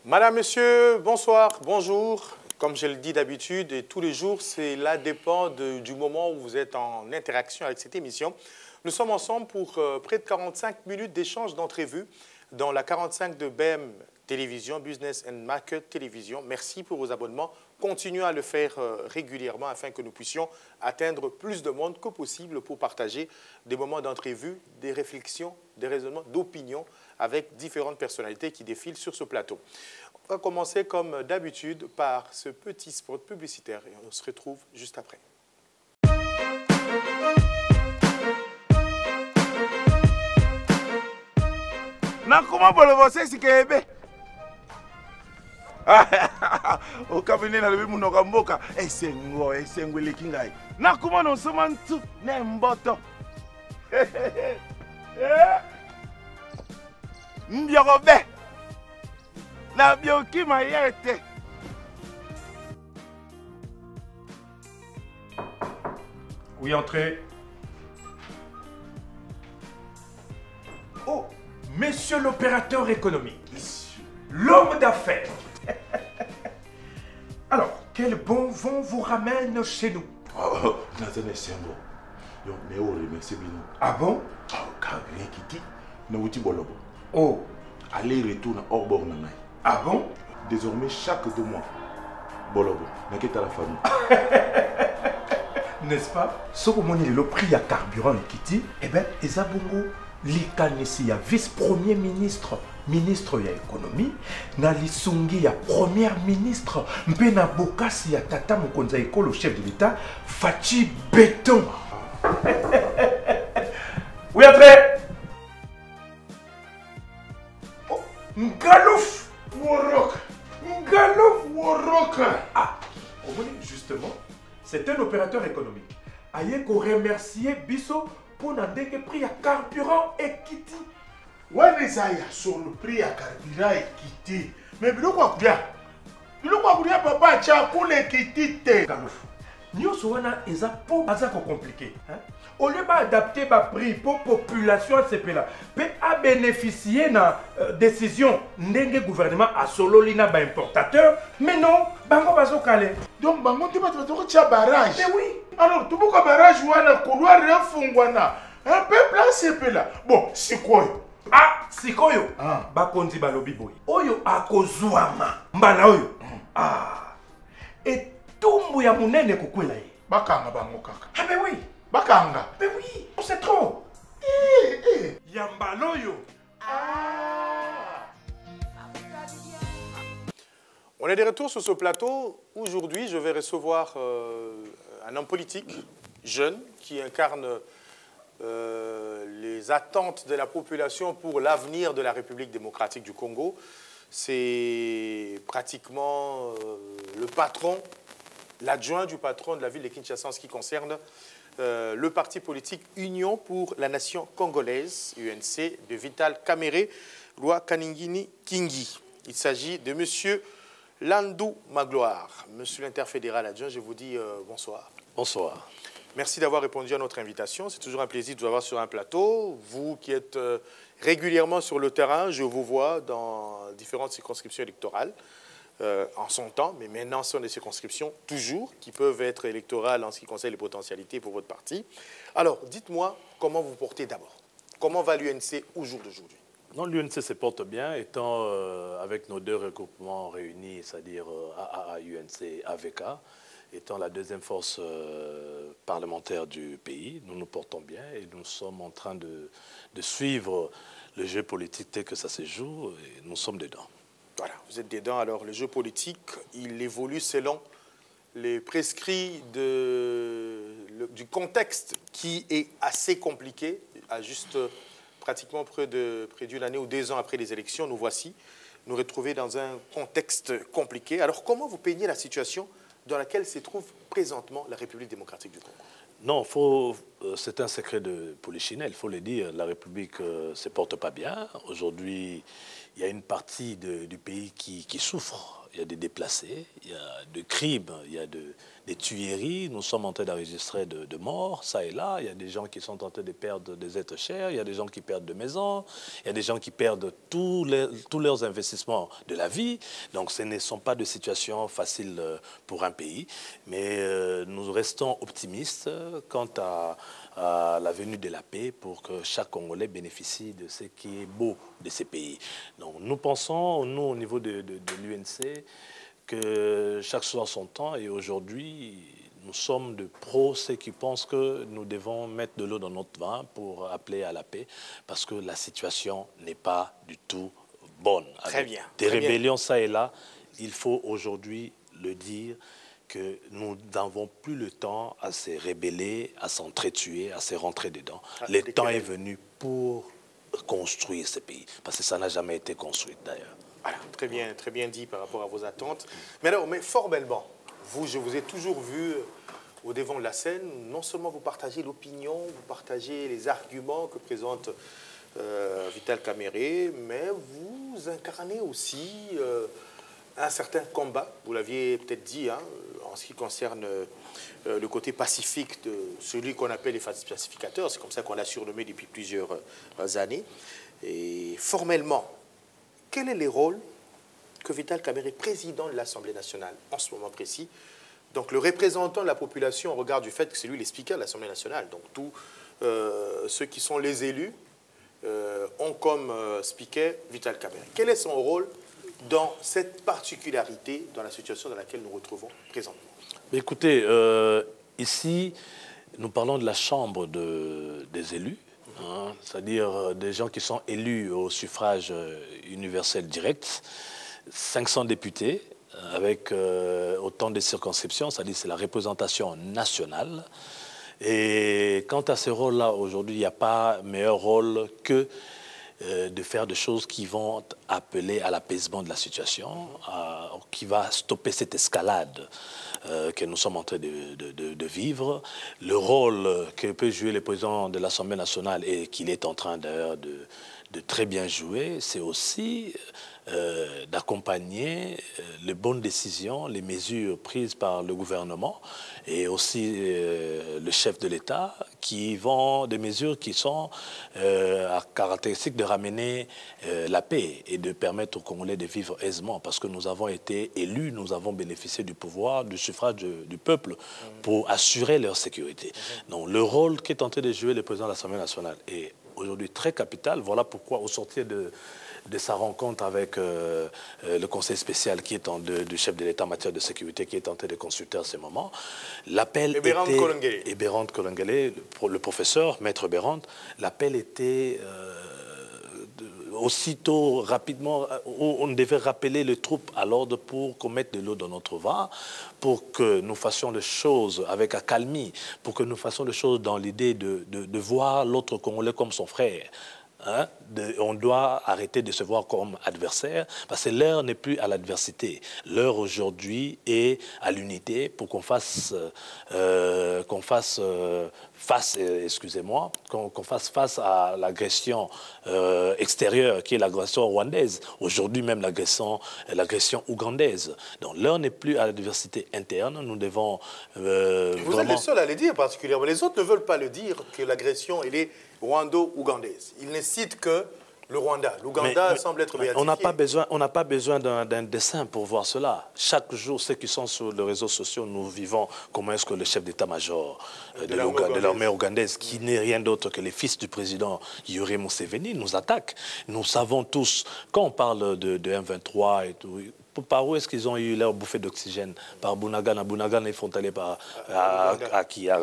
Madame, Monsieur, bonsoir, bonjour. Comme je le dis d'habitude, et tous les jours, cela dépend du moment où vous êtes en interaction avec cette émission. Nous sommes ensemble pour près de 45 minutes d'échange d'entrevue dans la 45 de BEM Télévision, Business and Market Télévision. Merci pour vos abonnements. Continuez à le faire régulièrement afin que nous puissions atteindre plus de monde que possible pour partager des moments d'entrevue, des réflexions, des raisonnements, d'opinions avec différentes personnalités qui défilent sur ce plateau. On va commencer comme d'habitude par ce petit spot publicitaire et on se retrouve juste après. Comment vous si kebe? Au cabinet na lebi munoka mboka esengo leki ngai. Na kuma no soma ntu na mboto. Mbiobe. Na bioki mayete. Oui, entrez. Oh, monsieur l'opérateur économique, l'homme d'affaires. Alors, quel bon vent vous ramène chez nous? Oh, Nathalie Sengo. Yo, mais oh, merci bien. Ah bon? Oh, car rien qui dit, na wuti bolobo. Oh. Aller-retour na hors bord na ngai. Ah bon? Désormais, chaque 2 mois, bolobo, na keta la famille. N'est-ce pas? Ce que mon le prix à carburant et Kitty, eh bien, Ezabungo, Likanesi, ya vice-premier ministre, ministre ya économie, na Lisungi, ya première ministre, Mpena Bokasi, ya Tata Mokonza Eko, le chef de l'État, Fachi Béton. Oui, entrez. Oh, Ngalouf Worok. Ngalouf Worok. Ah, justement, c'est un opérateur économique. Aïe qu'on remercier Bisso pour n'avoir que prix à carburant et Kitty. Ouais, les aïe sur le prix à carburant et Kitty. Mais bilo quoi bien? Bilo quoi bien papa tcha pour les Kitty te. Galouf. Nous sommes eza pour baza compliqué. Au lieu d'adapter le prix pour la population là, peut à bénéficier de la décision du gouvernement à solo lina ba importateur, mais non, bango bazo calé. Donc bango tu vas te barrage. Mais oui. Alors tu peux barrage wana couloir refungwana. Un peu placé là. Bon, c'est quoi? Ah, sikoyo. Bakonzi balobi boy. Oyo akozwama. Mbala oyo. Ah. Et tumbu ya munene kokwela ye. Bakanga bango kaka. Ah mais oui. Bakanga. Mais oui, c'est trop. Yambaloyo. On est de retour sur ce plateau. Aujourd'hui, je vais recevoir un homme politique jeune qui incarne les attentes de la population pour l'avenir de la République démocratique du Congo. C'est pratiquement le patron, l'adjoint du patron de la ville de Kinshasa en ce qui concerne le parti politique Union pour la Nation Congolaise, UNC, de Vital Kamerhe Loi Kaningini Kingi. Il s'agit de M. Landou Magloire. Monsieur l'interfédéral adjoint, je vous dis bonsoir. Bonsoir. Merci d'avoir répondu à notre invitation. C'est toujours un plaisir de vous avoir sur un plateau. Vous qui êtes régulièrement sur le terrain, je vous vois dans différentes circonscriptions électorales en son temps, mais maintenant ce sont des circonscriptions toujours qui peuvent être électorales en ce qui concerne les potentialités pour votre parti. Alors, dites-moi comment vous portez d'abord. Comment va l'UNC au jour d'aujourd'hui? Non, l'UNC se porte bien, étant avec nos 2 regroupements réunis, c'est-à-dire AAA, UNC, AVK, étant la deuxième force parlementaire du pays, nous nous portons bien et nous sommes en train de suivre le jeu politique tel que ça se joue et nous sommes dedans. Voilà, vous êtes dedans. Alors, le jeu politique, il évolue selon les prescrits du contexte qui est assez compliqué, à juste pratiquement près d'une année ou 2 ans après les élections. Nous voici nous retrouver dans un contexte compliqué. Alors, comment vous peignez la situation dans laquelle se trouve présentement la République démocratique du Congo? Non, il faut c'est un secret de Polichinelle, il faut le dire. La République ne se porte pas bien. Aujourd'hui, il y a une partie du pays qui souffre. Il y a des déplacés, il y a des crimes, il y a des tueries. Nous sommes en train d'enregistrer de morts, ça et là. Il y a des gens qui sont en train de perdre des êtres chers. Il y a des gens qui perdent de maisons. Il y a des gens qui perdent tous leurs investissements de la vie. Donc, ce ne sont pas de situations faciles pour un pays. Mais nous restons optimistes quant à la venue de la paix pour que chaque Congolais bénéficie de ce qui est beau de ces pays. Donc nous pensons, nous au niveau de l'UNC, que chaque chose a son temps et aujourd'hui nous sommes de pros ceux qui pensent que nous devons mettre de l'eau dans notre vin pour appeler à la paix parce que la situation n'est pas du tout bonne. Très bien. Des rébellions ça et là, il faut aujourd'hui le dire, que nous n'avons plus le temps à se rébeller, à s'entretuer, à se rentrer dedans. Le temps est venu pour construire ce pays, parce que ça n'a jamais été construit d'ailleurs. Voilà, très bien dit par rapport à vos attentes. Mais alors, formellement, je vous ai toujours vu au devant de la scène, non seulement vous partagez l'opinion, vous partagez les arguments que présente Vital Kamerhe, mais vous incarnez aussi un certain combat, vous l'aviez peut-être dit, hein, en ce qui concerne le côté pacifique de celui qu'on appelle les pacificateurs, c'est comme ça qu'on l'a surnommé depuis plusieurs années. Et formellement, quel est le rôle que Vital Kamerhe, président de l'Assemblée nationale, en ce moment précis, donc le représentant de la population au regard du fait que c'est lui le speaker de l'Assemblée nationale, donc tous ceux qui sont les élus ont comme speaker Vital Kamerhe. Quel est son rôle dans cette particularité, dans la situation dans laquelle nous nous retrouvons présentement? Écoutez, ici, nous parlons de la Chambre des élus, hein, c'est-à-dire des gens qui sont élus au suffrage universel direct, 500 députés, avec autant de circonscriptions, c'est-à-dire c'est la représentation nationale. Et quant à ce rôle-là, aujourd'hui, il n'y a pas meilleur rôle que de faire des choses qui vont appeler à l'apaisement de la situation, qui va stopper cette escalade que nous sommes en train de vivre. Le rôle que peut jouer le président de l'Assemblée nationale et qu'il est en train d'ailleurs de très bien jouer, c'est aussi d'accompagner les bonnes décisions, les mesures prises par le gouvernement et aussi le chef de l'État, qui vont des mesures qui sont à caractéristique de ramener la paix et de permettre aux Congolais de vivre aisément, parce que nous avons été élus, nous avons bénéficié du pouvoir, du suffrage du peuple pour assurer leur sécurité. Donc le rôle qu'est en train de jouer le président de l'Assemblée nationale est aujourd'hui très capital. Voilà pourquoi au sortir de sa rencontre avec le conseil spécial qui est du chef de l'État en matière de sécurité qui est en train de consulter à ce moment. L'appel était... Béran Kolengele, le professeur, maître Béran, l'appel était... aussitôt, rapidement, on devait rappeler les troupes à l'ordre pour qu'on mette de l'eau dans notre vin, pour que nous fassions les choses avec accalmie, pour que nous fassions les choses dans l'idée de voir l'autre Congolais comme son frère. Hein, on doit arrêter de se voir comme adversaire parce que l'heure n'est plus à l'adversité. L'heure aujourd'hui est à l'unité pour qu'on fasse face à l'agression extérieure qui est l'agression rwandaise. Aujourd'hui même l'agression ougandaise. Donc l'heure n'est plus à l'adversité interne. Nous devons vous êtes le seul à le dire particulièrement. Les autres ne veulent pas le dire que l'agression elle est rwando-ougandaise. Ils ne citent que le Rwanda. L'Ouganda semble être béatifié. On n'a pas besoin d'un dessin pour voir cela. Chaque jour, ceux qui sont sur les réseaux sociaux, nous vivons comment est-ce que le chef d'état-major de l'armée ougandaise, qui n'est rien d'autre que les fils du président Yoweri Museveni, nous attaque. Nous savons tous, quand on parle de M23 et tout, par où est-ce qu'ils ont eu leur bouffée d'oxygène? Par Bunagana. Bunagana, ils font aller à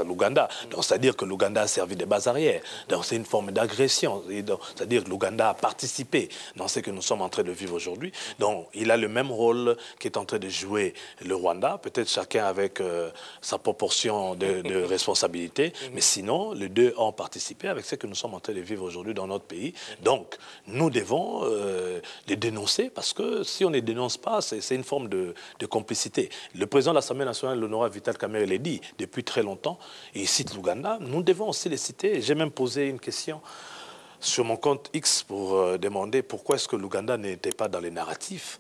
l'Ouganda. Donc, c'est-à-dire que l'Ouganda a servi de base arrière. Donc, c'est une forme d'agression. C'est-à-dire que l'Ouganda a participé dans ce que nous sommes en train de vivre aujourd'hui. Donc, il a le même rôle qu'est en train de jouer le Rwanda. Peut-être chacun avec sa proportion de responsabilité. Mais sinon, les deux ont participé avec ce que nous sommes en train de vivre aujourd'hui dans notre pays. Donc, nous devons les dénoncer parce que si on ne les dénonce pas, moi, c'est une forme de complicité. Le président de l'Assemblée nationale, l'honorable Vital Kamerhe, l'a dit depuis très longtemps, et il cite l'Ouganda. Nous devons aussi les citer. J'ai même posé une question sur mon compte X pour demander pourquoi est-ce que l'Ouganda n'était pas dans les narratifs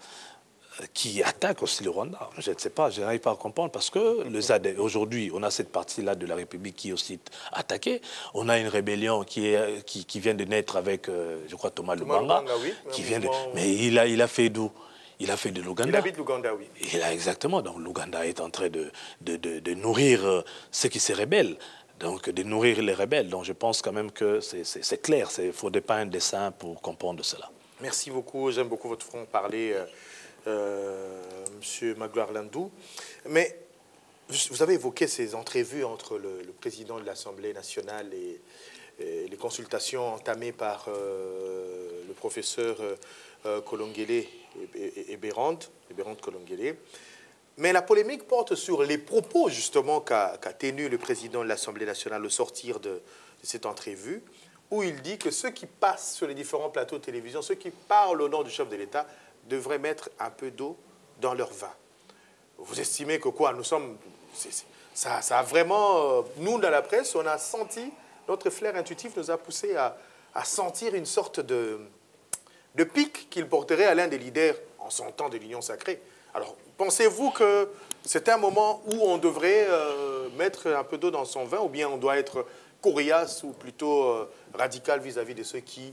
qui attaquent aussi le Rwanda. Je ne sais pas, je n'arrive pas à comprendre parce que aujourd'hui, on a cette partie-là de la République qui est aussi attaquée. On a une rébellion qui vient de naître avec, je crois, Thomas Lubanga, oui, qui vient de... Mais il a fait d'où? Il a fait de l'Ouganda. Il habite l'Ouganda, oui. Exactement. Donc l'Ouganda est en train de nourrir ceux qui se rebellent. Donc de nourrir les rebelles. Donc je pense quand même que c'est clair. Il ne faudrait pas un dessin pour comprendre cela. Merci beaucoup. J'aime beaucoup votre franc-parler. Monsieur Magloire Landou. Mais vous avez évoqué ces entrevues entre le président de l'Assemblée nationale et les consultations entamées par le professeur Kolongele et Bérande Kolongele. Mais la polémique porte sur les propos justement qu'a tenu le président de l'Assemblée nationale au sortir de cette entrevue, où il dit que ceux qui passent sur les différents plateaux de télévision, ceux qui parlent au nom du chef de l'État, devraient mettre un peu d'eau dans leur vin. Vous estimez que quoi? Nous sommes... Ça a vraiment... nous, dans la presse, on a senti... Notre flair intuitif nous a poussé à sentir une sorte de pique qu'il porterait à l'un des leaders en son temps de l'Union sacrée. Alors, pensez-vous que c'est un moment où on devrait mettre un peu d'eau dans son vin ou bien on doit être coriace ou plutôt radical vis-à-vis de ceux qui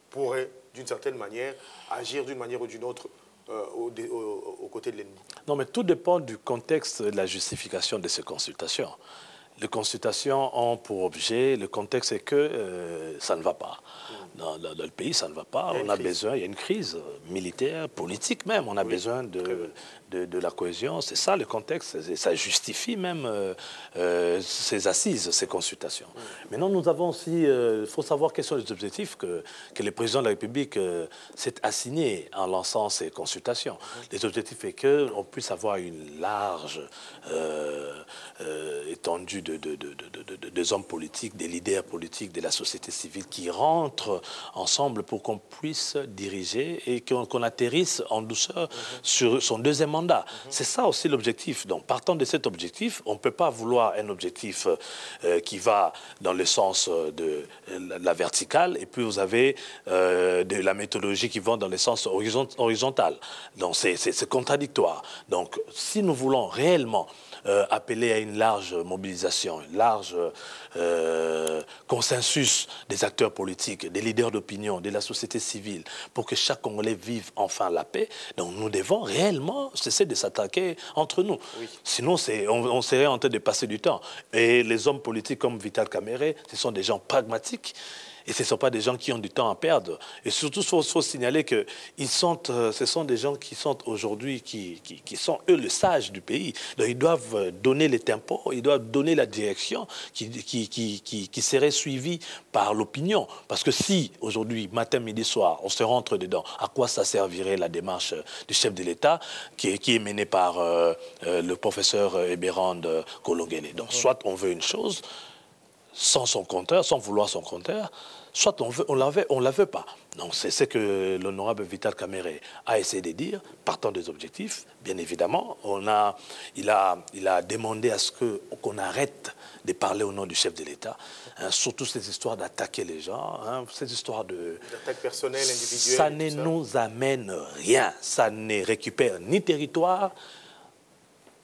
pourraient, d'une certaine manière, agir d'une manière ou d'une autre aux côtés de l'ennemi? Non, mais tout dépend du contexte de la justification de ces consultations. Les consultations ont pour objet, le contexte est que ça ne va pas. Dans le pays, ça ne va pas. Il y a une crise militaire, politique même. On a besoin de la cohésion. C'est ça le contexte. Et ça justifie même ces assises, ces consultations. Maintenant, nous avons aussi... Il faut savoir quels sont les objectifs que le président de la République s'est assigné en lançant ces consultations. Les objectifs est qu'on puisse avoir une large étendue des hommes politiques, des leaders politiques, de la société civile qui rentrent ensemble pour qu'on puisse diriger et qu'on atterrisse en douceur sur son deuxième mandat. C'est ça aussi l'objectif. Donc, partant de cet objectif, on ne peut pas vouloir un objectif qui va dans le sens de la verticale et puis vous avez de la méthodologie qui va dans le sens horizontal. Donc, c'est contradictoire. Donc, si nous voulons réellement appeler à une large mobilisation, un large consensus des acteurs politiques, des leaders d'opinion, de la société civile, pour que chaque Congolais vive enfin la paix. Donc nous devons réellement cesser de s'attaquer entre nous. Oui. Sinon, on serait en train de passer du temps. Et les hommes politiques comme Vital Kamerhe, ce sont des gens pragmatiques. Et ce ne sont pas des gens qui ont du temps à perdre. Et surtout, il faut signaler que ce sont des gens qui sont aujourd'hui, qui sont eux le sage du pays. Donc, ils doivent donner les tempos, ils doivent donner la direction qui serait suivie par l'opinion. Parce que si, aujourd'hui, matin, midi, soir, on se rentre dedans, à quoi ça servirait la démarche du chef de l'État qui est menée par le professeur Bérande Kolongele. Donc, soit on veut une chose, sans son compteur, sans vouloir son compteur, soit on la veut pas. Donc c'est ce que l'honorable Vital Kamerhe a essayé de dire, partant des objectifs. Bien évidemment, il a demandé à ce qu'on arrête de parler au nom du chef de l'État. Hein, surtout ces histoires d'attaquer les gens, hein, ces histoires d'attaque personnelle, individuelle. Ça ne nous amène rien. Ça ne récupère ni territoire,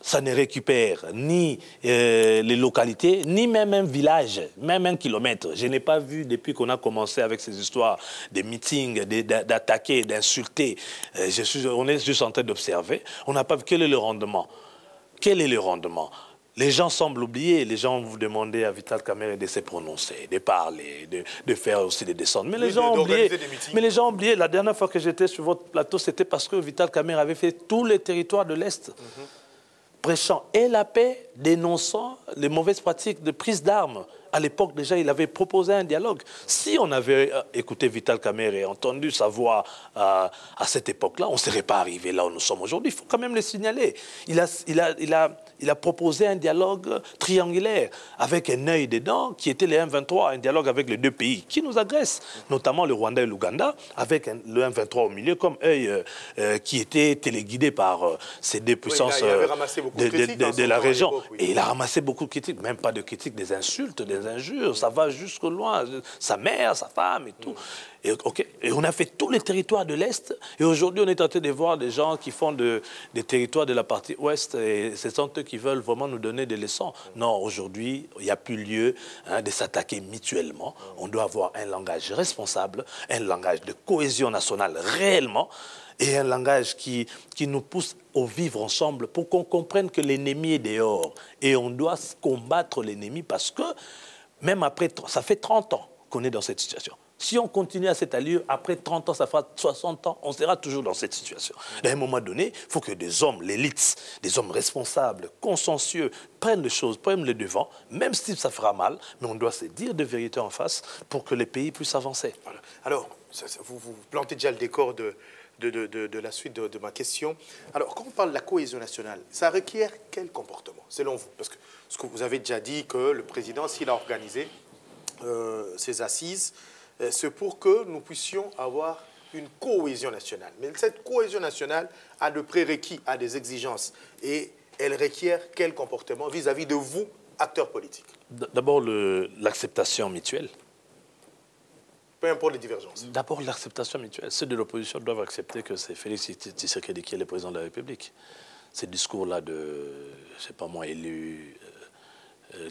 ça ne récupère ni les localités, ni même un village, même un kilomètre. Je n'ai pas vu, depuis qu'on a commencé avec ces histoires de meetings, d'attaquer, d'insulter, on est juste en train d'observer. On n'a pas vu quel est le rendement. Quel est le rendement? Les gens semblent oublier, les gens vous demandaient à Vital Kamerhe de se prononcer, de parler, de faire aussi des descentes. Mais les gens ont oublié. Mais les gens ont oublié. La dernière fois que j'étais sur votre plateau, c'était parce que Vital Kamerhe avait fait tous les territoires de l'Est. Prêchant et la paix, dénonçant les mauvaises pratiques de prise d'armes à l'époque, déjà, il avait proposé un dialogue. Si on avait écouté Vital Kamerhe et entendu sa voix à cette époque-là, on ne serait pas arrivé là où nous sommes aujourd'hui. Il faut quand même le signaler. Il a proposé un dialogue triangulaire avec un œil dedans qui était le M23, un dialogue avec les deux pays qui nous agressent, notamment le Rwanda et l'Ouganda, avec le M23 au milieu comme œil qui était téléguidé par ces deux puissances de la région. Et il a ramassé beaucoup de critiques, même pas de critiques, des insultes, des injures, ça va jusque loin, sa mère, sa femme et tout. Et on a fait tous les territoires de l'Est, et aujourd'hui on est en train de voir des gens qui font des territoires de la partie Ouest, et ce sont eux qui veulent vraiment nous donner des leçons. Non, aujourd'hui, il n'y a plus lieu de s'attaquer mutuellement. On doit avoir un langage responsable, un langage de cohésion nationale réellement, et un langage qui nous pousse au vivre ensemble pour qu'on comprenne que l'ennemi est dehors. Et on doit combattre l'ennemi parce que, même après, ça fait 30 ans qu'on est dans cette situation. Si on continue à cette allure, après 30 ans, ça fera 60 ans, on sera toujours dans cette situation. À un moment donné, il faut que des hommes, l'élite, des hommes responsables, consciencieux, prennent les choses, prennent le devant, même si ça fera mal, mais on doit se dire de vérité en face pour que les pays puissent avancer. Voilà. Alors, vous plantez déjà le décor de la suite de ma question. Alors, quand on parle de la cohésion nationale, ça requiert quel comportement, selon vous? Parce que ce que vous avez déjà dit, que le président, s'il a organisé ces assises, c'est pour que nous puissions avoir une cohésion nationale. Mais cette cohésion nationale a de prérequis, a des exigences. Et elle requiert quel comportement vis-à-vis de vous, acteurs politiques? D'abord, l'acceptation mutuelle. Peu importe les divergences. D'abord, l'acceptation mutuelle. Ceux de l'opposition doivent accepter que c'est Félix Tshisekedi qui est le président de la République. Ces discours-là de, je ne sais pas moi, élu,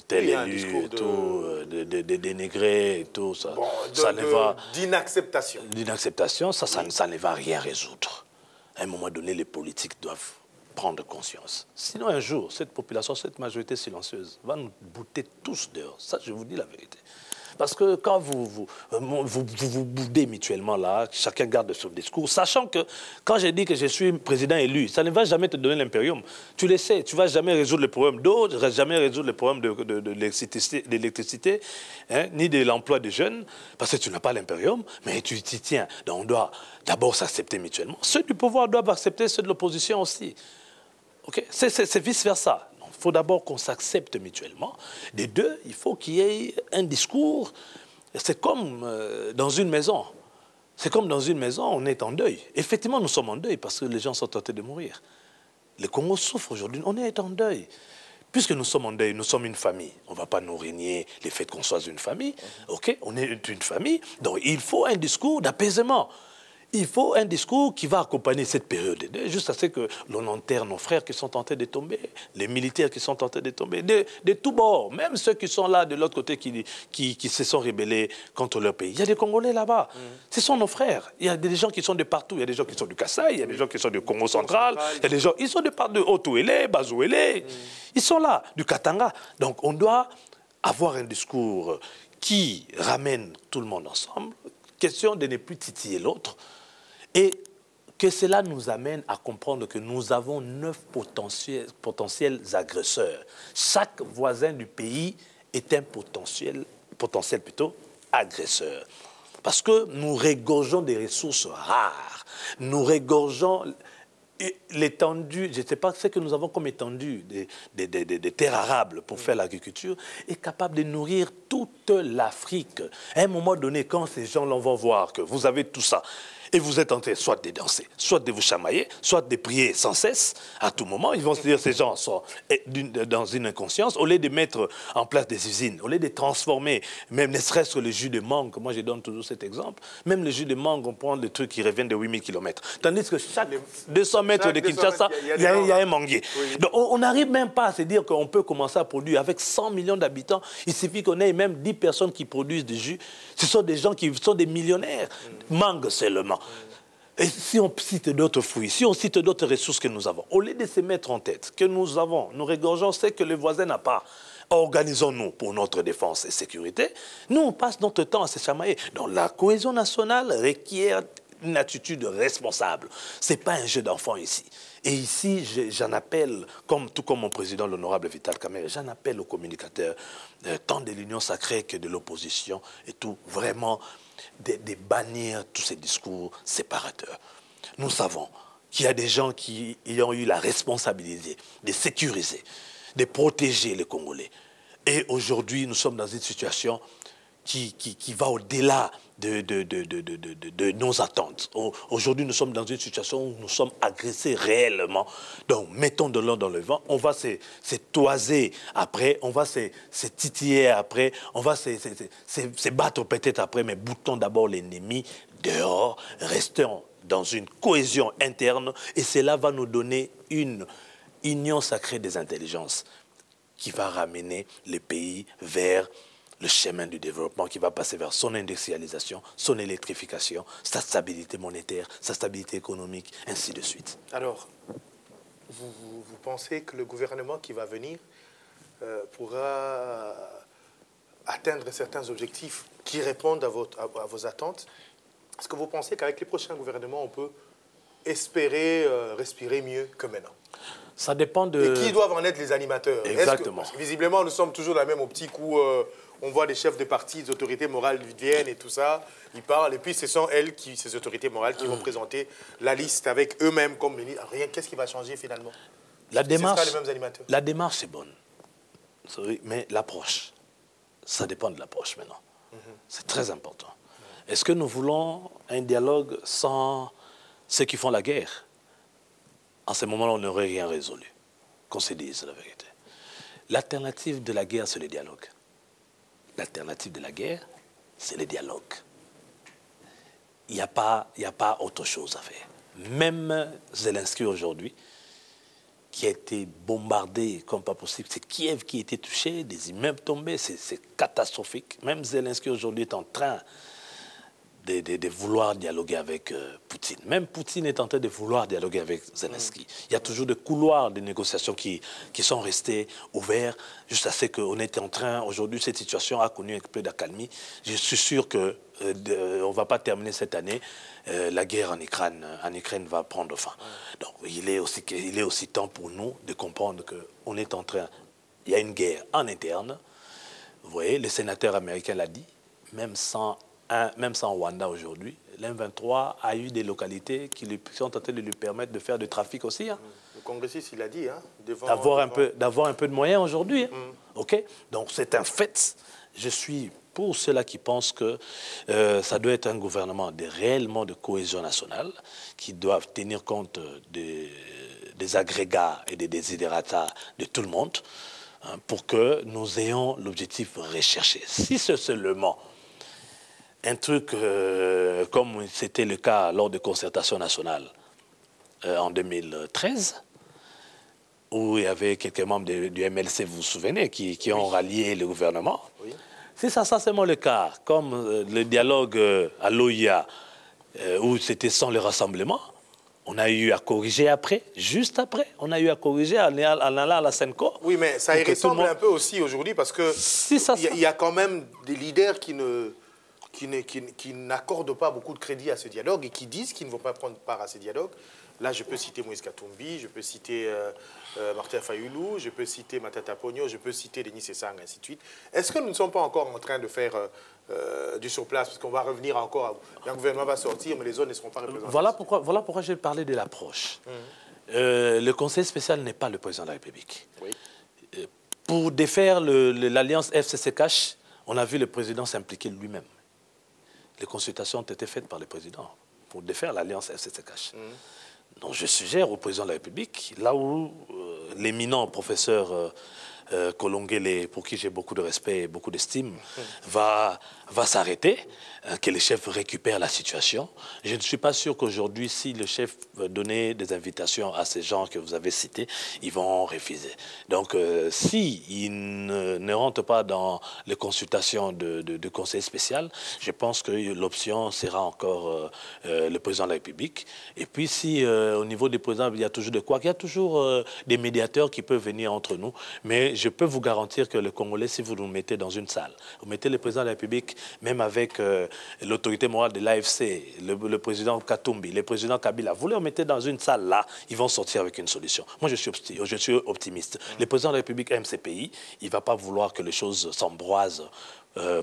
tel élu, et tout, de dénigrer et tout, ça, bon, ça ne va... D'inacceptation. D'inacceptation, ça ne va rien résoudre. À un moment donné, les politiques doivent prendre conscience. Sinon, un jour, cette population, cette majorité silencieuse va nous bouter tous dehors. Ça, je vous dis la vérité. Parce que quand vous boudez mutuellement là, chacun garde son discours, sachant que quand j'ai dit que je suis président élu, ça ne va jamais te donner l'impérium. Tu le sais, tu ne vas jamais résoudre le problème d'eau, tu ne vas jamais résoudre le problème de l'électricité, hein, ni de l'emploi des jeunes, parce que tu n'as pas l'impérium, mais tu t'y tiens. Donc on doit d'abord s'accepter mutuellement. Ceux du pouvoir doivent accepter ceux de l'opposition aussi. Okay? C'est vice-versa. Il faut d'abord qu'on s'accepte mutuellement. Des deux, il faut qu'il y ait un discours. C'est comme dans une maison. C'est comme dans une maison, on est en deuil. Effectivement, nous sommes en deuil parce que les gens sont tentés de mourir. Le Congo souffre aujourd'hui, on est en deuil. Puisque nous sommes en deuil, nous sommes une famille. On ne va pas nous régner les faits qu'on soit une famille. Okay? On est une famille, donc il faut un discours d'apaisement. Il faut un discours qui va accompagner cette période, jusqu'à ce que l'on enterre nos frères qui sont tentés de tomber, les militaires qui sont tentés de tomber, de tous bords, même ceux qui sont là de l'autre côté qui se sont rébellés contre leur pays. Il y a des Congolais là-bas, ce sont nos frères. Il y a des gens qui sont de partout, il y a des gens qui sont du Kasaï, il y a des gens qui sont du Congo central, il y a des gens, ils sont de partout, Otuélé, Bazouélé, ils sont là, du Katanga. Donc on doit avoir un discours qui ramène tout le monde ensemble, question de ne plus titiller l'autre, et que cela nous amène à comprendre que nous avons 9 potentiels agresseurs. Chaque voisin du pays est un potentiel agresseur. Parce que nous régorgeons des ressources rares. Nous régorgeons l'étendue, je ne sais pas ce que nous avons comme étendue des terres arables pour faire l'agriculture, est capable de nourrir toute l'Afrique. À un moment donné, quand ces gens-là vont voir que vous avez tout ça, et vous êtes en train soit de danser, soit de vous chamailler, soit de prier sans cesse, à tout moment, ils vont se dire ces gens sont dans une inconscience, au lieu de mettre en place des usines, au lieu de transformer, même ne serait-ce que le jus de mangue, moi je donne toujours cet exemple, même le jus de mangue, on prend des trucs qui reviennent de 8000 km. Tandis que chaque 200 mètres de Kinshasa, il y a un manguier. Oui. Donc on n'arrive même pas à se dire qu'on peut commencer à produire. Avec 100 millions d'habitants, il suffit qu'on ait même 10 personnes qui produisent du jus. Ce sont des gens qui sont des millionnaires. Mangue seulement. Et si on cite d'autres fruits, si on cite d'autres ressources que nous avons, au lieu de se mettre en tête que nous avons, nous régorgeons ce que le voisin n'a pas, organisons-nous pour notre défense et sécurité, nous on passe notre temps à se chamailler. Donc la cohésion nationale requiert une attitude responsable. Ce n'est pas un jeu d'enfant ici. Et ici, j'en appelle, tout comme mon président, l'honorable Vital Kamerhe, j'en appelle aux communicateurs, tant de l'Union sacrée que de l'opposition et tout, vraiment, de bannir tous ces discours séparateurs. Nous savons qu'il y a des gens qui ont eu la responsabilité de sécuriser, de protéger les Congolais. Et aujourd'hui, nous sommes dans une situation qui va au-delà de nos attentes. Aujourd'hui, nous sommes dans une situation où nous sommes agressés réellement. Donc, mettons de l'eau dans le vent. On va se toiser après, on va se titiller après, on va se battre peut-être après, mais boutons d'abord l'ennemi dehors, restons dans une cohésion interne, et cela va nous donner une union sacrée des intelligences qui va ramener le pays vers le chemin du développement, qui va passer vers son industrialisation, son électrification, sa stabilité monétaire, sa stabilité économique, ainsi de suite. Alors, vous pensez que le gouvernement qui va venir pourra atteindre certains objectifs qui répondent à vos attentes? Est-ce que vous pensez qu'avec les prochains gouvernements, on peut espérer respirer mieux que maintenant? Ça dépend de... Et qui doivent en être les animateurs? Exactement. Parce que, visiblement, nous sommes toujours dans la même optique où on voit des chefs de parti, des autorités morales viennent et tout ça, ils parlent, et puis ce sont elles, ces autorités morales, qui vont présenter la liste avec eux-mêmes comme ministres. Rien, qu'est-ce qui va changer finalement? La démarche, les mêmes animateurs. La démarche est bonne, mais l'approche, ça dépend de l'approche maintenant. C'est très important. Est-ce que nous voulons un dialogue sans ceux qui font la guerre? En ce moment-là, on n'aurait rien résolu, qu'on se dise la vérité. L'alternative de la guerre, c'est le dialogue. L'alternative de la guerre, c'est le dialogue. Il n'y a pas autre chose à faire. Même Zelensky aujourd'hui, qui a été bombardé comme pas possible, c'est Kiev qui a été touché, des immeubles tombés, c'est catastrophique. Même Zelensky aujourd'hui est en train de vouloir dialoguer avec Poutine. Même Poutine est en train de vouloir dialoguer avec Zelensky. Il y a toujours des couloirs de négociations qui sont restés ouverts, juste à ce qu'on est en train, aujourd'hui, cette situation a connu un peu d'accalmie. Je suis sûr qu'on ne va pas terminer cette année. La guerre en Ukraine va prendre fin. Donc, il est aussi temps pour nous de comprendre qu'on est en train... Il y a une guerre en interne. Vous voyez, le sénateur américain l'a dit, même sans Rwanda aujourd'hui, l'M23 a eu des localités qui sont en train de lui permettre de faire du trafic aussi. Hein. Le congressiste, il a dit, hein, d'avoir un peu de moyens aujourd'hui. Hein. OK? Donc c'est un fait. Je suis pour ceux-là qui pensent que ça doit être un gouvernement réellement de cohésion nationale, qui doivent tenir compte des agrégats et des desiderata de tout le monde, hein, pour que nous ayons l'objectif recherché. Si c'est seulement un truc comme c'était le cas lors de concertation nationale en 2013, où il y avait quelques membres du MLC, vous vous souvenez, qui ont rallié le gouvernement. Oui. Si ça, c'est seulement le cas, comme le dialogue à l'OIA, où c'était sans le rassemblement, on a eu à corriger après, juste après, on a eu à corriger en allant à la Senco. Oui, mais ça y ressemble un peu aussi aujourd'hui, parce que il y a quand même des leaders qui n'accordent pas beaucoup de crédit à ce dialogue et qui disent qu'ils ne vont pas prendre part à ce dialogue. Là, je peux citer Moïse Katumbi, je peux citer Martin Fayoulou, je peux citer Matata Pogno, je peux citer Denis Sessang, ainsi de suite. Est-ce que nous ne sommes pas encore en train de faire du surplace? Parce qu'on va revenir encore, un gouvernement va sortir, mais les zones ne seront pas représentées. Voilà pourquoi j'ai parlé de l'approche. Le Conseil spécial n'est pas le président de la République. Oui. Pour défaire l'alliance FCC-CACH, on a vu le président s'impliquer lui-même. Les consultations ont été faites par le président pour défaire l'alliance FCC-CACH. Donc je suggère au président de la République, là où l'éminent professeur Kolongele, pour qui j'ai beaucoup de respect et beaucoup d'estime, va s'arrêter, que le chef récupère la situation. Je ne suis pas sûr qu'aujourd'hui, si le chef donnait des invitations à ces gens que vous avez cités, ils vont refuser. Donc, s'ils ne rentrent pas dans les consultations de conseil spécial, je pense que l'option sera encore le président de la République. Et puis, si au niveau des présidents, il y a toujours de quoi, il y a toujours des médiateurs qui peuvent venir entre nous, mais je peux vous garantir que le Congolais, si vous nous mettez dans une salle, vous mettez le président de la République, même avec l'autorité morale de l'AFC, le président Katumbi, le président Kabila, vous les mettez dans une salle là, ils vont sortir avec une solution. Moi, je suis optimiste. Le président de la République aime ces pays, il ne va pas vouloir que les choses s'embroisent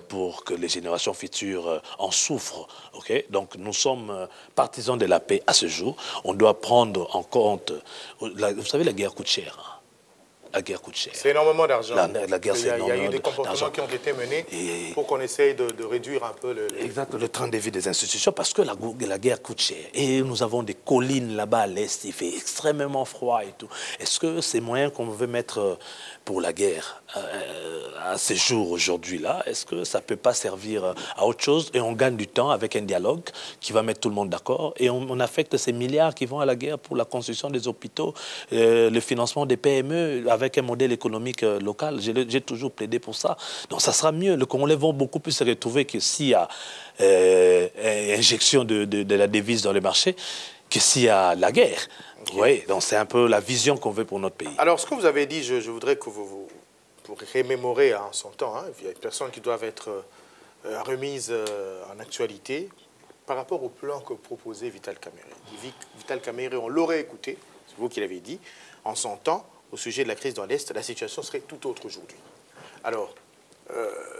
pour que les générations futures en souffrent. Okay? Donc nous sommes partisans de la paix à ce jour. On doit prendre en compte... vous savez, la guerre coûte cher. Hein? La guerre coûte cher. C'est énormément d'argent. La guerre, c'est énormément d'argent. Il y a eu des comportements qui ont été menés pour qu'on essaye de réduire un peu le train de vie des institutions, parce que la guerre coûte cher. Et nous avons des collines là-bas à l'est, il fait extrêmement froid et tout. Est-ce que ces moyens qu'on veut mettre pour la guerre à ces jours aujourd'hui-là, est-ce que ça ne peut pas servir à autre chose et on gagne du temps avec un dialogue qui va mettre tout le monde d'accord et on affecte ces milliards qui vont à la guerre pour la construction des hôpitaux, le financement des PME avec un modèle économique local. J'ai toujours plaidé pour ça. Donc ça sera mieux. Le Congolais vont beaucoup plus se retrouver que s'il y a injection de la devise dans le marché que s'il y a la guerre. Okay. Oui, donc c'est un peu la vision qu'on veut pour notre pays. Alors, ce que vous avez dit, je voudrais que vous remémorez en son temps, hein, il y a des personnes qui doivent être remises en actualité par rapport au plan que proposait Vital Kamerhe. Vital Kamerhe, on l'aurait écouté, c'est vous qui l'avez dit, en son temps, au sujet de la crise dans l'Est, la situation serait tout autre aujourd'hui. Alors,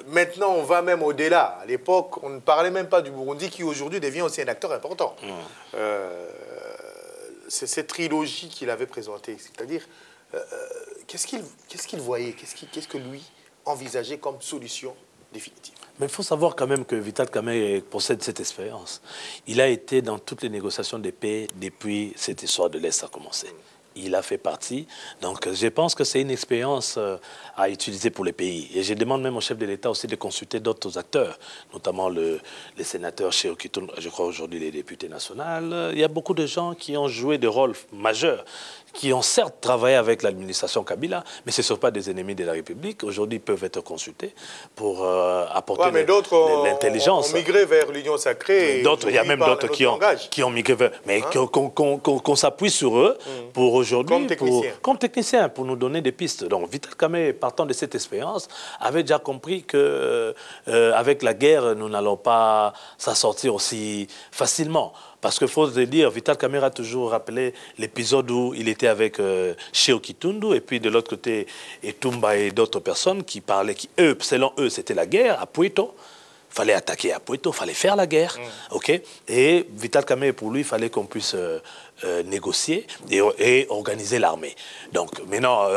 maintenant, on va même au-delà. À l'époque, on ne parlait même pas du Burundi, qui aujourd'hui devient aussi un acteur important. C'est cette trilogie qu'il avait présentée, c'est-à-dire qu'est-ce qu'il voyait, qu'est-ce que lui envisageait comme solution définitive. Mais il faut savoir quand même que Vital Kamerhe possède cette expérience. Il a été dans toutes les négociations de paix depuis cette histoire de l'Est a commencé. Il a fait partie. Donc, je pense que c'est une expérience à utiliser pour les pays. Et je demande même au chef de l'État aussi de consulter d'autres acteurs, notamment les sénateurs chez Okitoun, je crois aujourd'hui les députés nationaux. Il y a beaucoup de gens qui ont joué des rôles majeurs, qui ont certes travaillé avec l'administration Kabila, mais ce ne sont pas des ennemis de la République. Aujourd'hui, ils peuvent être consultés pour apporter l'intelligence. On migré vers l'Union sacrée. Il y a même d'autres qui ont migré vers... Mais qu'on s'appuie sur eux pour aujourd'hui, comme technicien, pour nous donner des pistes. Donc, Vital Kamerhe, partant de cette expérience, avait déjà compris qu'avec la guerre, nous n'allons pas s'en sortir aussi facilement. Parce qu'il faut se dire, Vital Kamerhe a toujours rappelé l'épisode où il était avec Cheo Kitundu, et puis de l'autre côté, Etumba et d'autres personnes qui parlaient, selon eux, c'était la guerre à Puito. Il fallait attaquer à Puito, il fallait faire la guerre. Okay? Et Vital Kamerhe, pour lui, il fallait qu'on puisse négocier et organiser l'armée. Donc maintenant,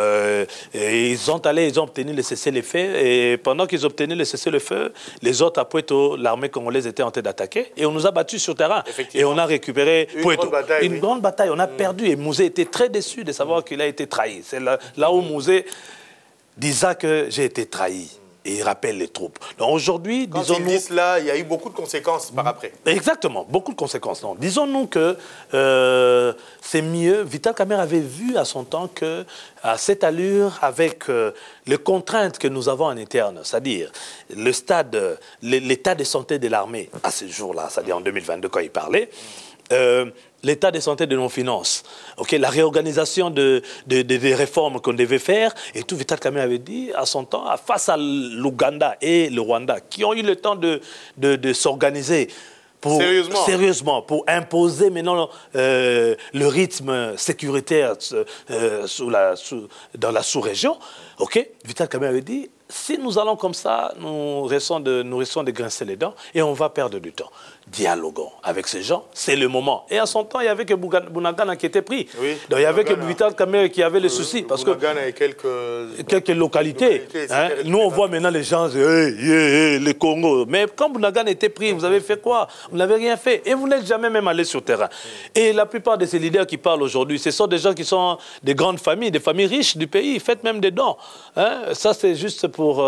ils ont obtenu le cessez-le-feu, et pendant qu'ils obtenaient le cessez-le-feu, les autres à Puito, l'armée congolaise était en train d'attaquer, et on nous a battus sur terrain. Et on a récupéré Puito. Une grande bataille, on a perdu, et Mouzé était très déçu de savoir qu'il a été trahi. C'est là où Mouzé disait que j'ai été trahi. Et il rappelle les troupes. Donc aujourd'hui, disons-nous... Quand ils disent cela, il y a eu beaucoup de conséquences par après. Exactement, beaucoup de conséquences. Disons-nous que c'est mieux. Vital Kamerhe avait vu à son temps qu'à cette allure, avec les contraintes que nous avons en interne, c'est-à-dire l'état de santé de l'armée à ce jour-là, c'est-à-dire en 2022 quand il parlait, l'état de santé de nos finances, la réorganisation des réformes qu'on devait faire, et tout. Vital Kamerhe avait dit à son temps, face à l'Ouganda et le Rwanda, qui ont eu le temps de s'organiser sérieusement, pour imposer maintenant le rythme sécuritaire dans la sous-région, Vital Kamerhe avait dit, si nous allons comme ça, nous risquons de grincer les dents et on va perdre du temps. Dialoguons avec ces gens, c'est le moment. Et à son temps, il n'y avait que Bunagana qui était pris. Oui, donc il n'y avait que Vital Kamerhe qui avait le souci. Parce que et quelques localités. Nous, on voit maintenant les gens, les Congo. Mais quand Bunagana était pris, vous avez fait quoi? Vous n'avez rien fait. Et vous n'êtes jamais même allé sur terrain. Et la plupart de ces leaders qui parlent aujourd'hui, ce sont des gens qui sont des grandes familles, des familles riches du pays. Faites même des dons. Ça, c'est juste pour...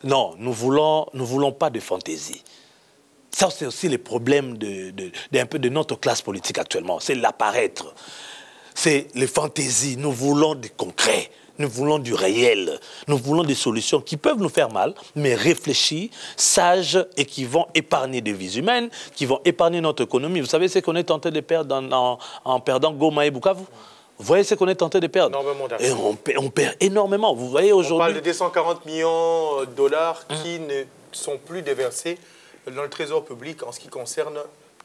non, nous voulons pas de fantaisie. Ça, c'est aussi le problème un peu de notre classe politique actuellement. C'est l'apparaître. C'est les fantaisies. Nous voulons du concret. Nous voulons du réel. Nous voulons des solutions qui peuvent nous faire mal, mais réfléchies, sages et qui vont épargner des vies humaines, qui vont épargner notre économie. Vous savez ce qu'on est tenté de perdre en perdant Goma et Bukavu? Vous voyez ce qu'on est tenté de perdre. Énormément d'argent. Et on perd énormément. Vous voyez aujourd'hui... On parle de 240 millions de dollars qui ne sont plus déversés dans le trésor public en ce qui concerne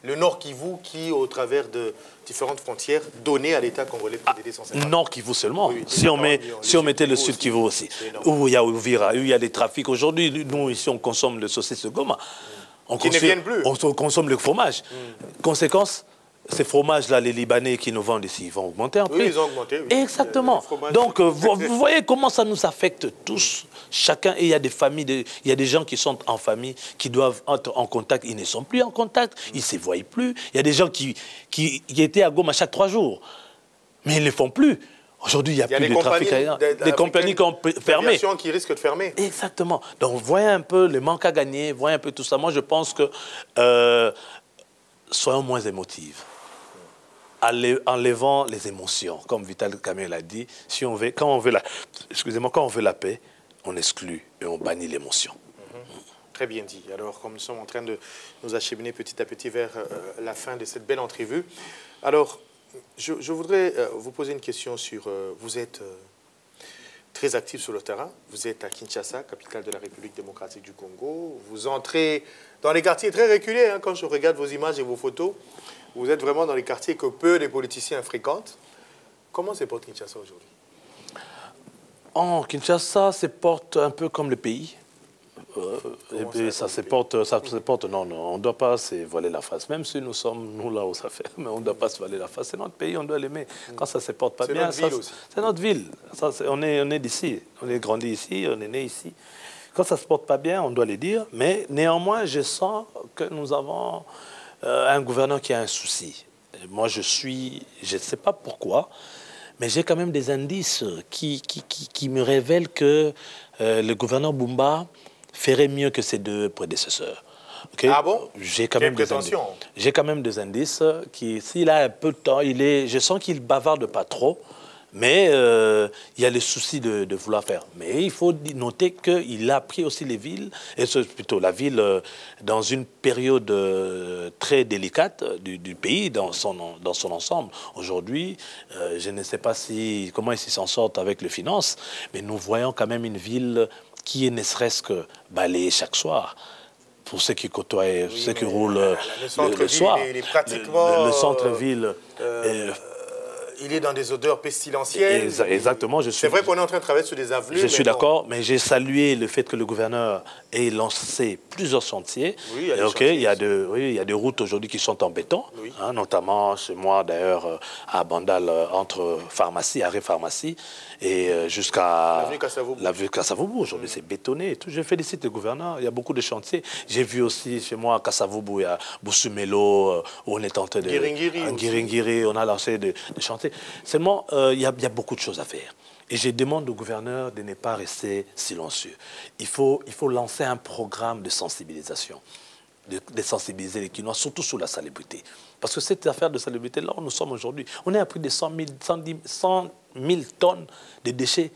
le Nord Kivu qui, au travers de différentes frontières, données à l'État congolais pour des 250. Nord Kivu seulement. Oui, si on mettait le Sud Kivu aussi, où il y a Uvira, où il y a des trafics. Aujourd'hui, nous, ici, on consomme le saucisse de Goma. Qui ne viennent plus. On consomme le fromage. Conséquence, ces fromages-là, les Libanais qui nous vendent ici, ils vont augmenter un peu. Oui, ils ont augmenté. Oui. Exactement. Donc, vous voyez comment ça nous affecte tous, chacun. Et il y a des familles, il y a des gens qui sont en famille, qui doivent être en contact. Ils ne sont plus en contact, ils ne se voient plus. Il y a des gens qui étaient à Goma chaque 3 jours, mais ils ne le font plus. Aujourd'hui, il n'y a plus de trafic aérien. Des compagnies qui ont fermé. Qui risquent de fermer. Exactement. Donc, vous voyez un peu le manque à gagner, vous voyez un peu tout ça. Moi, je pense que soyons moins émotifs. Enlevant les émotions, comme Vital Kamerhe l'a dit, quand on veut la paix, on exclut et on bannit l'émotion. Très bien dit. Alors, comme nous sommes en train de nous acheminer petit à petit vers la fin de cette belle entrevue, alors, je voudrais vous poser une question sur... vous êtes très actif sur le terrain, vous êtes à Kinshasa, capitale de la République démocratique du Congo, vous entrez dans les quartiers très reculés, hein, quand je regarde vos images et vos photos. Vous êtes vraiment dans les quartiers que peu de politiciens fréquentent. Comment se porte Kinshasa aujourd'hui? Kinshasa se porte un peu comme le pays. Ça se porte, non, on ne doit pas se voiler la face. Même si nous sommes, nous, là où ça fait, mais on ne doit pas se voiler la face. C'est notre pays, on doit l'aimer. Quand ça ne se porte pas bien, c'est notre ville. On est d'ici, on est grandi ici, on est né ici. Quand ça ne se porte pas bien, on doit le dire. Mais néanmoins, je sens que nous avons un gouverneur qui a un souci. Et moi, je ne sais pas pourquoi, mais j'ai quand même des indices qui me révèlent que le gouverneur Bumba ferait mieux que ses 2 prédécesseurs. Okay? Ah bon? J'ai quand même des indices qui, s'il a un peu de temps, je sens qu'il bavarde pas trop, mais il y a le souci de vouloir faire. Mais il faut noter qu'il a pris aussi les villes, et plutôt la ville, dans une période très délicate du pays, dans son ensemble. Aujourd'hui, je ne sais pas comment ils s'en sortent avec les finances, mais nous voyons quand même une ville qui est ne serait-ce que balayée chaque soir. Pour ceux qui côtoient, ceux qui roulent le soir. Le centre-ville... il est dans des odeurs pestilentielles. Exactement. C'est vrai qu'on est en train de travailler sur des avenues. Je suis d'accord, mais j'ai salué le fait que le gouverneur ait lancé plusieurs chantiers. Oui, il y a des routes aujourd'hui qui sont en béton, oui. Hein, notamment chez moi d'ailleurs à Bandal, entre pharmacie, arrêt pharmacie, et jusqu'à l'avenue Kasavubu. Aujourd'hui, c'est bétonné et tout. Je félicite le gouverneur. Il y a beaucoup de chantiers. J'ai vu aussi chez moi à Kasavubu, il y a Boussoumelo, où on est en train de... Guiringiri, on a lancé des chantiers. Seulement, il y a beaucoup de choses à faire. Et je demande au gouverneur de ne pas rester silencieux. Il faut lancer un programme de sensibilisation, de sensibiliser les Kinois, surtout sur la salubrité. Parce que cette affaire de salubrité, là où nous sommes aujourd'hui, on est à plus de 100 000 tonnes de déchets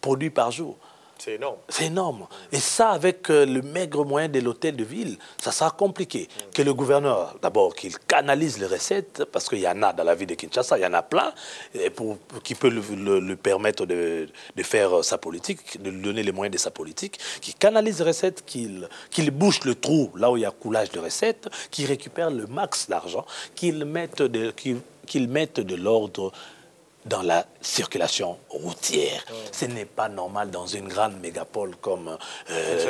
produits par jour. C'est énorme. C'est énorme. Et ça, avec le maigre moyen de l'hôtel de ville, ça sera compliqué. Que le gouverneur, d'abord, qu'il canalise les recettes, parce qu'il y en a dans la ville de Kinshasa, il y en a plein, qui peut le permettre de faire sa politique, de lui donner les moyens de sa politique, qu'il canalise les recettes, qu'il bouche le trou là où il y a coulage de recettes, qu'il récupère le max d'argent, qu'il mette de l'ordre dans la circulation routière. Ce n'est pas normal dans une grande mégapole comme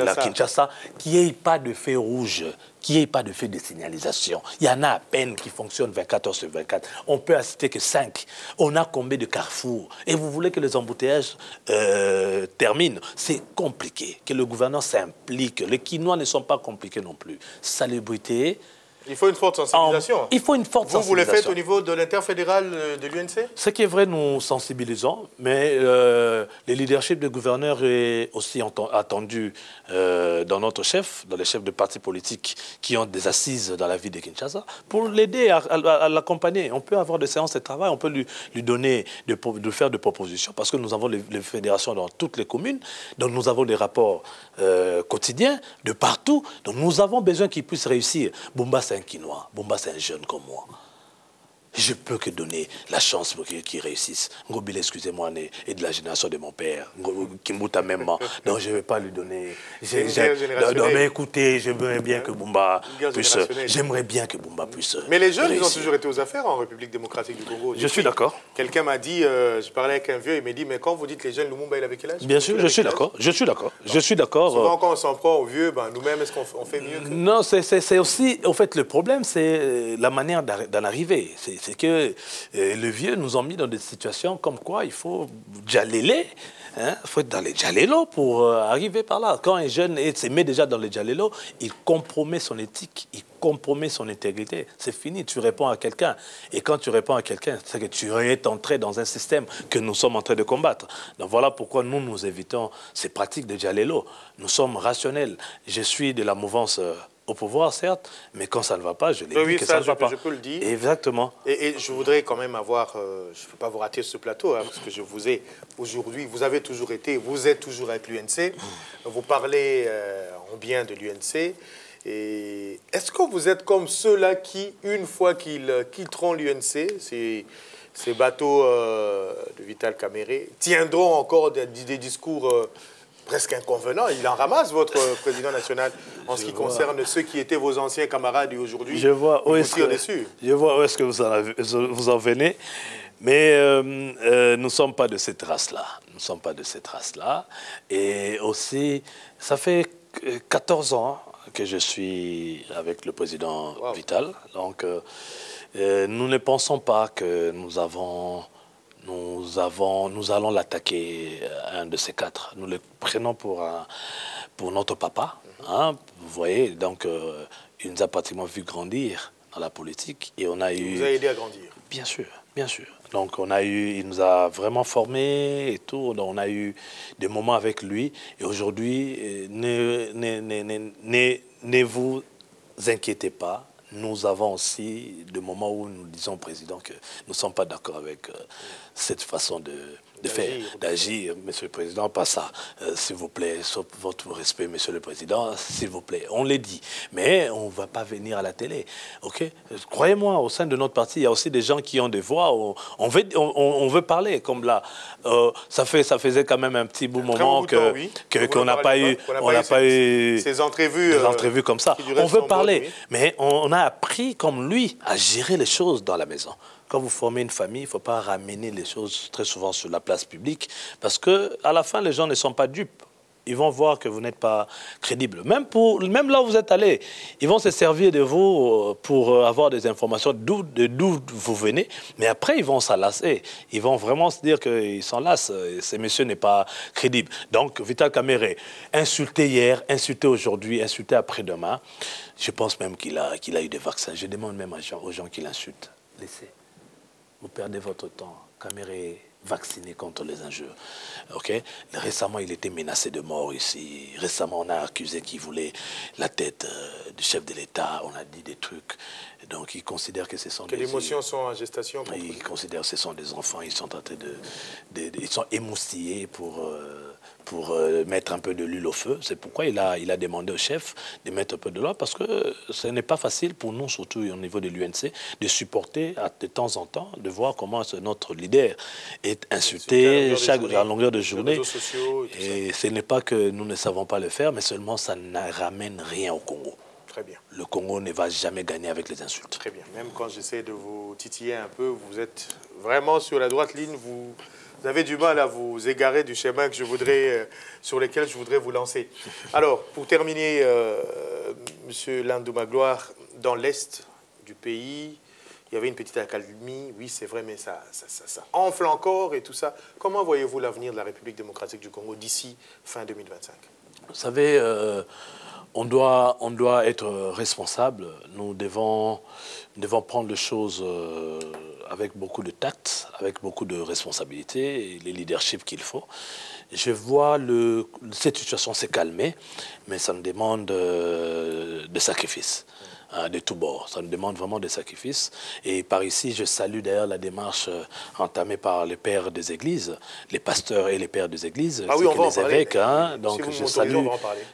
la Kinshasa qu'il n'y ait pas de feu rouge, qu'il n'y ait pas de feu de signalisation. Il y en a à peine qui fonctionnent 24 heures sur 24. On peut assister que 5. On a combien de carrefours? Et vous voulez que les embouteillages terminent? C'est compliqué. Que le gouvernement s'implique. Les Kinois ne sont pas compliqués non plus. Salubrité. Il faut une forte sensibilisation. Il faut une forte sensibilisation. Vous le faites au niveau de l'interfédéral de l'UNC? Ce qui est vrai, nous sensibilisons, mais le leadership du gouverneur est aussi attendu dans notre chef, dans les chefs de partis politiques qui ont des assises dans la ville de Kinshasa, pour l'aider à l'accompagner. On peut avoir des séances de travail, on peut lui donner, de faire des propositions, parce que nous avons les fédérations dans toutes les communes, donc nous avons des rapports quotidiens de partout, donc nous avons besoin qu'ils puissent réussir. Bumba, c'est un Kinois. Bumba, c'est un jeune comme moi. Je peux que donner la chance pour qu'ils réussissent. Ngobile, excusez-moi, est de la génération de mon père. Kimbuta même. Donc je ne vais pas lui donner. Non, mais écoutez, j'aimerais bien que Bumba puisse. J'aimerais bien que Bumba puisse. Mais les jeunes, ils ont toujours été aux affaires en République démocratique du Congo. Je suis d'accord. Quelqu'un m'a dit, je parlais avec un vieux, il m'a dit, mais quand vous dites les jeunes, Lumumba, il avait quel âge? Bien sûr, je suis d'accord. Je suis d'accord. Je suis d'accord. Souvent, quand on s'en prend aux vieux, ben, nous-mêmes, est-ce qu'on fait mieux que... Non, c'est aussi, en fait, le problème, c'est la manière d'en arriver. C'est que le vieux nous ont mis dans des situations comme quoi il faut djalélé, hein, il faut être dans les djalélos pour arriver par là. Quand un jeune se met déjà dans les djalélos, il compromet son éthique, il compromet son intégrité. C'est fini, tu réponds à quelqu'un. Et quand tu réponds à quelqu'un, c'est que tu es entré dans un système que nous sommes en train de combattre. Donc voilà pourquoi nous évitons ces pratiques de djalélos. Nous sommes rationnels. Je suis de la mouvance... au pouvoir, certes, mais quand ça ne va pas, je l'ai dit que ça ne va pas. Je peux le dire. Exactement. Et je voudrais quand même avoir, je ne peux pas vous rater ce plateau, hein, parce que je vous ai aujourd'hui, vous avez toujours été, vous êtes toujours avec l'UNC, vous parlez en bien de l'UNC, et est-ce que vous êtes comme ceux-là qui, une fois qu'ils quitteront l'UNC, ces bateaux de Vital Kamerhe, tiendront encore des discours... presque inconvenant, il en ramasse votre président national en ce qui concerne ceux qui étaient vos anciens camarades et aujourd'hui. Je vois où est-ce que vous en venez, mais nous ne sommes pas de cette race-là. Nous ne sommes pas de cette race-là. Et aussi, ça fait 14 ans que je suis avec le président Vital. Donc, nous ne pensons pas que nous allons l'attaquer, un de ces quatre. Nous le prenons pour notre papa. Hein, vous voyez, donc il nous a pratiquement vu grandir dans la politique. Et on a eu... Il vous a aidé à grandir. Bien sûr, bien sûr. Donc il nous a vraiment formés et tout. Donc, on a eu des moments avec lui. Et aujourd'hui, ne vous inquiétez pas. Nous avons aussi des moments où nous disons au président que nous ne sommes pas d'accord avec cette façon d'agir. Monsieur le Président, pas ça. S'il vous plaît, sauf votre respect, Monsieur le Président, s'il vous plaît. On l'a dit. Mais on ne va pas venir à la télé. OK? Croyez-moi, au sein de notre parti, il y a aussi des gens qui ont des voix. On veut parler. Comme là, ça faisait quand même un petit bout moment qu'on n'a pas eu ces entrevues comme ça. On veut parler. Mais on a appris, comme lui, à gérer les choses dans la maison. Quand vous formez une famille, il ne faut pas ramener les choses très souvent sur la place publique parce qu'à la fin, les gens ne sont pas dupes. Ils vont voir que vous n'êtes pas crédible. Même là où vous êtes allé, ils vont se servir de vous pour avoir des informations d'où vous venez. Mais après, ils vont s'enlacer. Ils vont vraiment se dire qu'ils s'enlacent. Ce monsieur n'est pas crédible. Donc, Vital Kamerhe, insulté hier, insulté aujourd'hui, insulté après-demain. Je pense même qu'il a eu des vaccins. Je demande même aux gens qui l'insultent. Laissez. Vous perdez votre temps. Kamerhe est vacciné contre les injures. Okay? Récemment, il était menacé de mort ici. Récemment, on a accusé qu'il voulait la tête du chef de l'État. On a dit des trucs. Donc, il considère que ce sont des... Les émotions sont en gestation. Il considère que ce sont des enfants. Ils sont en train ils sont émoustillés pour mettre un peu de l'huile au feu. C'est pourquoi il a demandé au chef de mettre un peu de loi, parce que ce n'est pas facile pour nous, surtout au niveau de l'UNC, de supporter de temps en temps, de voir comment notre leader est insulté à longueur de journée. Et ce n'est pas que nous ne savons pas le faire, mais seulement ça ne ramène rien au Congo. Très bien. Le Congo ne va jamais gagner avec les insultes. Très bien. Même quand j'essaie de vous titiller un peu, vous êtes vraiment sur la droite ligne, vous avez du mal à vous égarer du chemin sur lequel je voudrais vous lancer. Alors, pour terminer, Monsieur Landou Magloire, dans l'Est du pays, il y avait une petite accalmie, oui c'est vrai, mais ça enfle encore et tout ça. Comment voyez-vous l'avenir de la République démocratique du Congo d'ici fin 2025? Vous savez, on doit être responsable. Nous devons prendre les choses avec beaucoup de tact, avec beaucoup de responsabilité, et les leaderships qu'il faut. Je vois cette situation s'est calmée, mais ça me demande de sacrifices. de tous bords. Ça nous demande vraiment des sacrifices. Et par ici, je salue d'ailleurs la démarche entamée par les pères des églises, les pasteurs et les pères des églises, les évêques. Hein. Donc si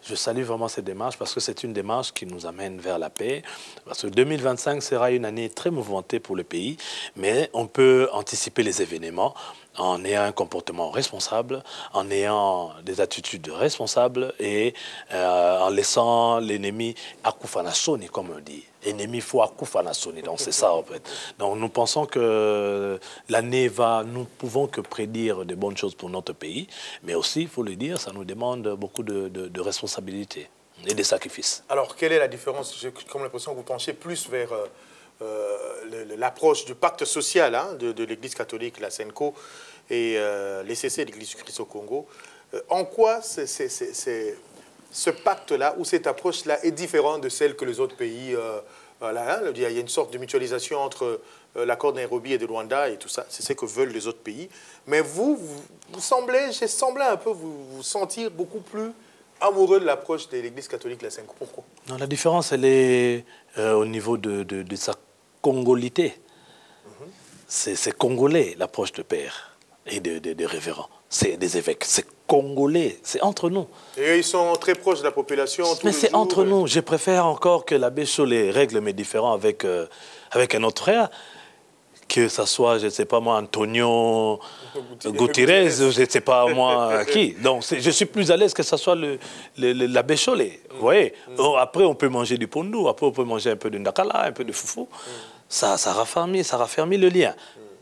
je salue vraiment cette démarche parce que c'est une démarche qui nous amène vers la paix. Parce que 2025 sera une année très mouvementée pour le pays, mais on peut anticiper les événements en ayant un comportement responsable, en ayant des attitudes responsables et en laissant l'ennemi akufanasoni, comme on dit. Ennemi faut akufanasoni, donc c'est ça en fait. Donc nous pensons que l'année nous pouvons que prédire de bonnes choses pour notre pays, mais aussi, il faut le dire, ça nous demande beaucoup de responsabilités et de sacrifices. Alors, quelle est la différence? J'ai comme l'impression que vous penchez plus vers l'approche du pacte social hein, de l'Église catholique, la SENCO, et l'ECC, l'Église du Christ au Congo. En quoi ce pacte-là ou cette approche-là est différente de celle que les autres pays... voilà, hein, il y a une sorte de mutualisation entre l'accord de Nairobi et de Luanda et tout ça. C'est ce que veulent les autres pays. Mais vous semblez, j'ai semblé un peu vous sentir beaucoup plus amoureux de l'approche de l'Église catholique, la SENCO. Pourquoi? Non, la différence, elle est au niveau de sa congolité. C'est congolais, l'approche de père et de révérends. C'est des évêques, c'est congolais, c'est entre nous. Et eux, ils sont très proches de la population. Mais c'est entre nous. Je préfère encore que l'abbé Cholé règle mes différends avec un autre frère, que ce soit, je ne sais pas moi, Antonio Gutiérrez, je ne sais pas moi qui. Donc je suis plus à l'aise que ce soit l'abbé Cholé. Vous voyez. Après, on peut manger du pondou, après on peut manger un peu de ndakala, un peu de foufou. Ça raffermit le lien.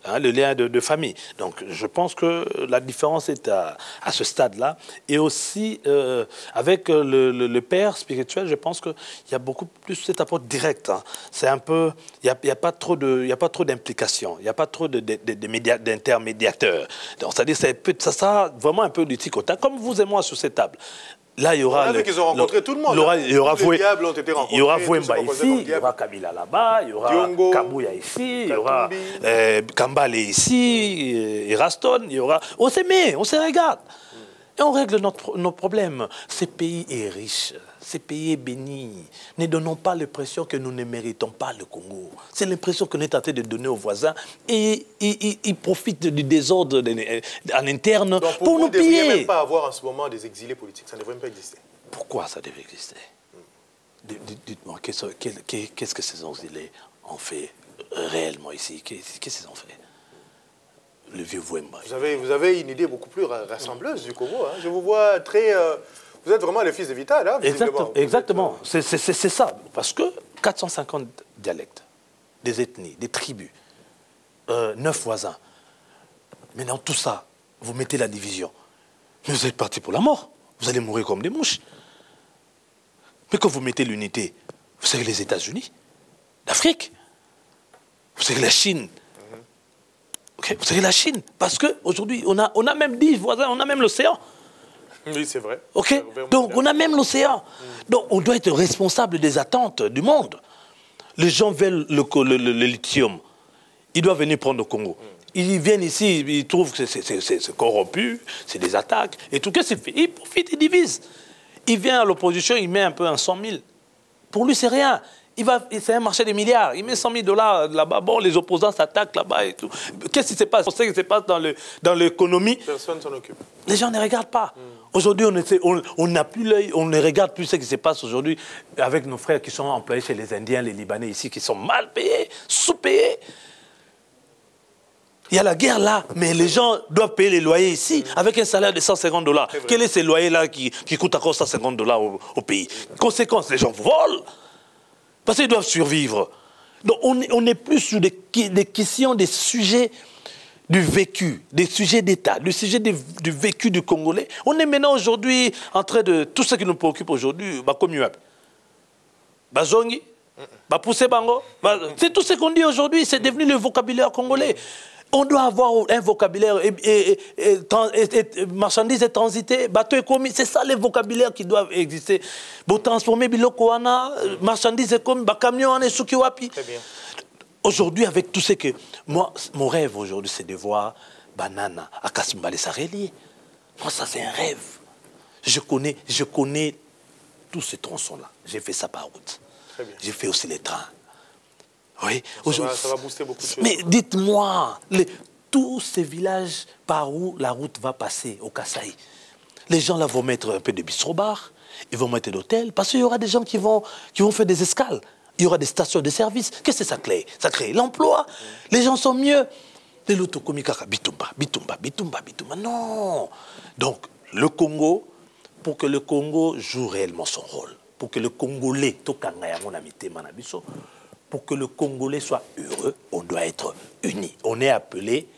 Hein, le lien de famille. Donc, je pense que la différence est à ce stade-là. Et aussi, avec le père spirituel, je pense qu'il y a beaucoup plus cette approche directe. Hein. C'est un peu... Il n'y a pas trop d'implication. Il n'y a pas trop d'intermédiateurs. Donc, c'est-à-dire ça sera vraiment un peu du tic-au-tac, comme vous et moi sur cette table. Là, il y aura... qu'ils ont rencontré tout le monde. Il y aura diables ont été rencontrés. Il y aura Vouemba ici, il y aura Kabila là-bas, il y aura Kabouya ici, il y aura Kambale ici, et Raston, il y aura... On s'aime, on se regarde. Et on règle nos problèmes. Ce pays est riche, ce pays est béni. Ne donnons pas l'impression que nous ne méritons pas le Congo. C'est l'impression qu'on est en train de donner aux voisins et ils profitent du désordre en interne. Donc pour nous piller. Vous ne devriez même pas avoir en ce moment des exilés politiques. Ça ne devrait même pas exister. Pourquoi ça devrait exister? Dites-moi, qu'est-ce que ces exilés ont fait réellement ici? Qu'est-ce qu'ils ont fait? Le vieux Vouemba. Vous avez une idée beaucoup plus rassembleuse du Congo. Hein. Je vous vois très... vous êtes vraiment le fils de Vital, hein, exactement. C'est ça. Parce que 450 dialectes, des ethnies, des tribus, 9 voisins. Maintenant, tout ça, vous mettez la division. Mais vous êtes parti pour la mort. Vous allez mourir comme des mouches. Mais quand vous mettez l'unité, vous savez les États-Unis, l'Afrique, vous savez la Chine. Okay, vous savez la Chine, parce qu'aujourd'hui, on a même 10 voisins, on a même l'océan. Oui, c'est vrai. Okay? Donc, on a même l'océan. Donc, on doit être responsable des attentes du monde. Les gens veulent le lithium. Ils doivent venir prendre le Congo. Ils viennent ici, ils trouvent que c'est corrompu, c'est des attaques, et tout. Qu'est-ce qu'il fait? Ils profitent, ils divisent. Il vient à l'opposition, il met un peu un 100 000. Pour lui, c'est rien. C'est un marché des milliards. Il met 100 000 $ là-bas. Bon, les opposants s'attaquent là-bas et tout. Qu'est-ce qui se passe? On sait ce qui se passe dans l'économie. Personne ne s'en occupe. Les gens ne regardent pas. Aujourd'hui, on n'a plus l'œil, on ne regarde plus ce qui se passe aujourd'hui avec nos frères qui sont employés chez les Indiens, les Libanais ici, qui sont mal payés, sous-payés. Il y a la guerre là, mais les gens doivent payer les loyers ici avec un salaire de 150 $. Quel est ce loyer-là qui coûte encore 150 $ au pays? Conséquence, les gens volent. Parce qu'ils doivent survivre. Donc on est plus sur des questions, des sujets du vécu, des sujets d'État, du sujet du vécu du Congolais. On est maintenant aujourd'hui en train de... Tout ce qui nous préoccupe aujourd'hui, Bazongi, Poussé Bango, c'est tout ce qu'on dit aujourd'hui, c'est devenu le vocabulaire congolais. On doit avoir un vocabulaire, marchandises et transité, bateau et commis, c'est ça les vocabulaires qui doivent exister. Pour transformer Bilokoana, marchandises et commis, camion et Sukiwapi. Très bien. Aujourd'hui, avec tout ce que... Moi, mon rêve aujourd'hui, c'est de voir Banana à Kasimbale Sareli. Moi, ça, c'est un rêve. Je connais tous ces tronçons-là. J'ai fait ça par route. J'ai fait aussi les trains. Oui. Ça va booster beaucoup de choses. Mais dites-moi, tous ces villages par où la route va passer au Kasaï, les gens là vont mettre un peu de bistro-bar, ils vont mettre d'hôtels, parce qu'il y aura des gens qui vont faire des escales. Il y aura des stations de service. Qu'est-ce que ça crée? Ça crée l'emploi. Les gens sont mieux. Les lotokomikaka, bitumba. Non. Donc, le Congo, pour que le Congo joue réellement son rôle, pour que le Congolais, pour que le Congolais soit heureux, on doit être unis. On est appelé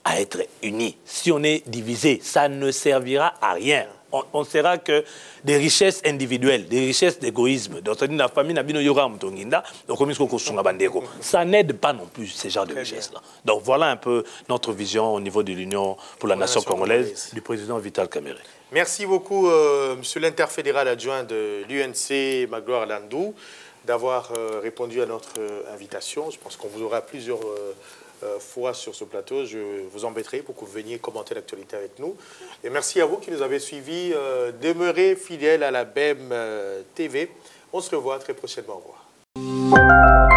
à être unis. Si on est divisé, ça ne servira à rien. On sera que des richesses individuelles, des richesses d'égoïsme. Donc, la famille ça n'aide pas non plus ces genres de richesses-là. Donc, voilà un peu notre vision au niveau de l'Union pour la nation congolaise du président Vital Kamerhe. Merci beaucoup, monsieur l'interfédéral adjoint de l'UNC, Magloire Landou, d'avoir répondu à notre invitation. Je pense qu'on vous aura plusieurs fois sur ce plateau. Je vous embêterai pour que vous veniez commenter l'actualité avec nous. Et merci à vous qui nous avez suivis. Demeurez fidèles à la BEM TV. On se revoit très prochainement. Au revoir.